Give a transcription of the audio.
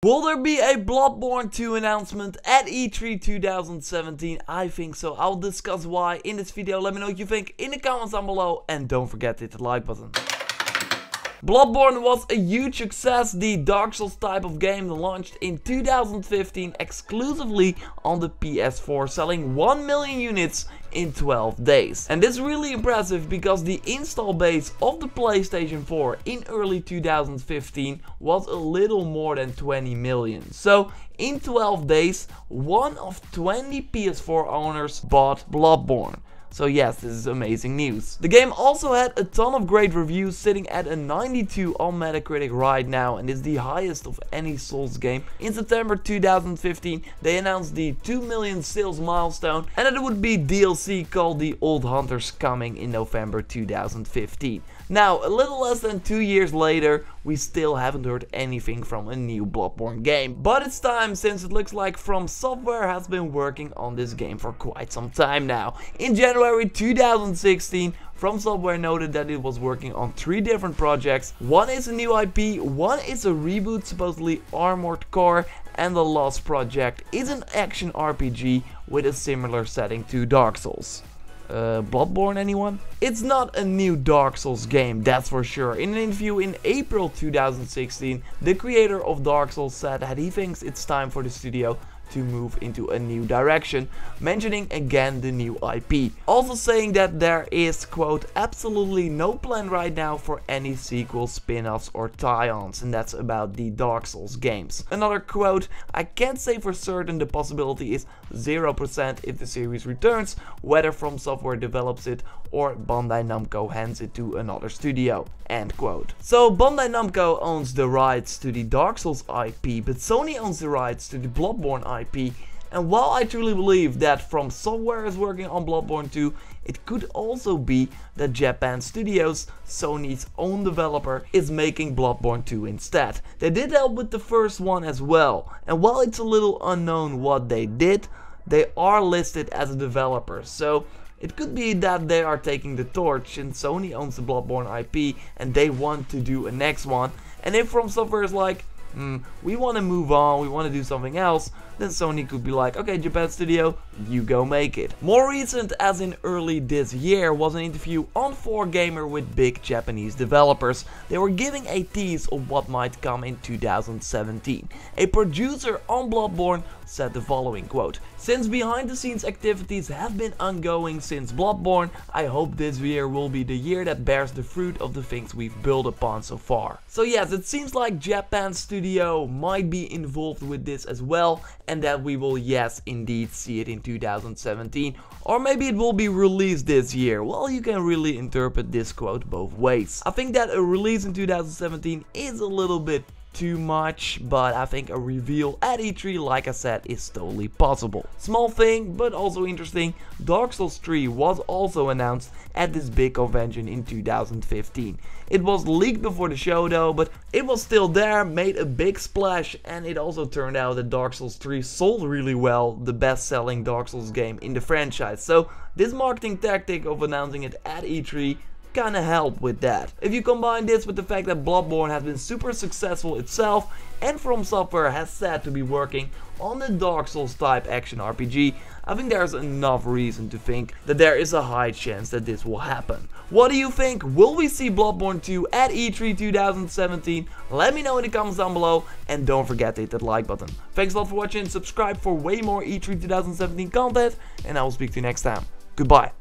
Will there be a Bloodborne 2 announcement at E3 2017? I think so. I'll discuss why in this video. Let me know what you think in the comments down below and don't forget to hit the like button. Bloodborne was a huge success. The Dark Souls type of game launched in 2015 exclusively on the PS4, selling 1 million units in 12 days. And this is really impressive because the install base of the PlayStation 4 in early 2015 was a little more than 20 million. So in 12 days, 1 of 20 PS4 owners bought Bloodborne. So yes, this is amazing news. The game also had a ton of great reviews, sitting at a 92 on Metacritic right now, and is the highest of any Souls game. In September 2015, they announced the 2 million sales milestone, and that it would be DLC called The Old Hunters coming in November 2015. Now, a little less than 2 years later, we still haven't heard anything from a new Bloodborne game. But it's time, since it looks like From Software has been working on this game for quite some time now. In January 2016, From Software noted that it was working on 3 different projects. One is a new IP, one is a reboot, supposedly Armored Core, and the last project is an action RPG with a similar setting to Dark Souls. Bloodborne, anyone? It's not a new Dark Souls game, that's for sure. In an interview in April 2016, the creator of Dark Souls said that he thinks it's time for the studio to move into a new direction, mentioning again the new IP. Also saying that there is, quote, absolutely no plan right now for any sequels, spin-offs or tie-ons, and that's about the Dark Souls games. Another quote, I can't say for certain, the possibility is 0% if the series returns, whether From Software develops it or Bandai Namco hands it to another studio, end quote. So Bandai Namco owns the rights to the Dark Souls IP, but Sony owns the rights to the Bloodborne IP. And while I truly believe that From Software is working on Bloodborne 2, it could also be that Japan Studios, Sony's own developer, is making Bloodborne 2 instead. They did help with the first one as well, and while it's a little unknown what they did, they are listed as a developer, so it could be that they are taking the torch and Sony owns the Bloodborne IP and they want to do a next one. And if From Software is like, we want to move on, we want to do something else, then Sony could be like, okay, Japan Studio, you go make it. More recent, as in early this year, was an interview on 4Gamer with big Japanese developers. They were giving a tease of what might come in 2017. A producer on Bloodborne said the following, quote, since behind the scenes activities have been ongoing since Bloodborne, I hope this year will be the year that bears the fruit of the things we've built upon so far. So yes, it seems like Japan Studio might be involved with this as well, and that we will, yes, indeed see it in 2017, or maybe it will be released this year. Well, you can really interpret this quote both ways. I think that a release in 2017 is a little bit too much, but I think a reveal at E3, like I said, is totally possible. Small thing, but also interesting, Dark Souls 3 was also announced at this big convention in 2015. It was leaked before the show though, but it was still there, made a big splash, and it also turned out that Dark Souls 3 sold really well, the best selling Dark Souls game in the franchise. So this marketing tactic of announcing it at E3 kinda help with that. If you combine this with the fact that Bloodborne has been super successful itself, and From Software has said to be working on a Dark Souls type action RPG, I think there's enough reason to think that there is a high chance that this will happen. What do you think? Will we see Bloodborne 2 at E3 2017? Let me know in the comments down below, and don't forget to hit that like button. Thanks a lot for watching, subscribe for way more E3 2017 content, and I will speak to you next time. Goodbye.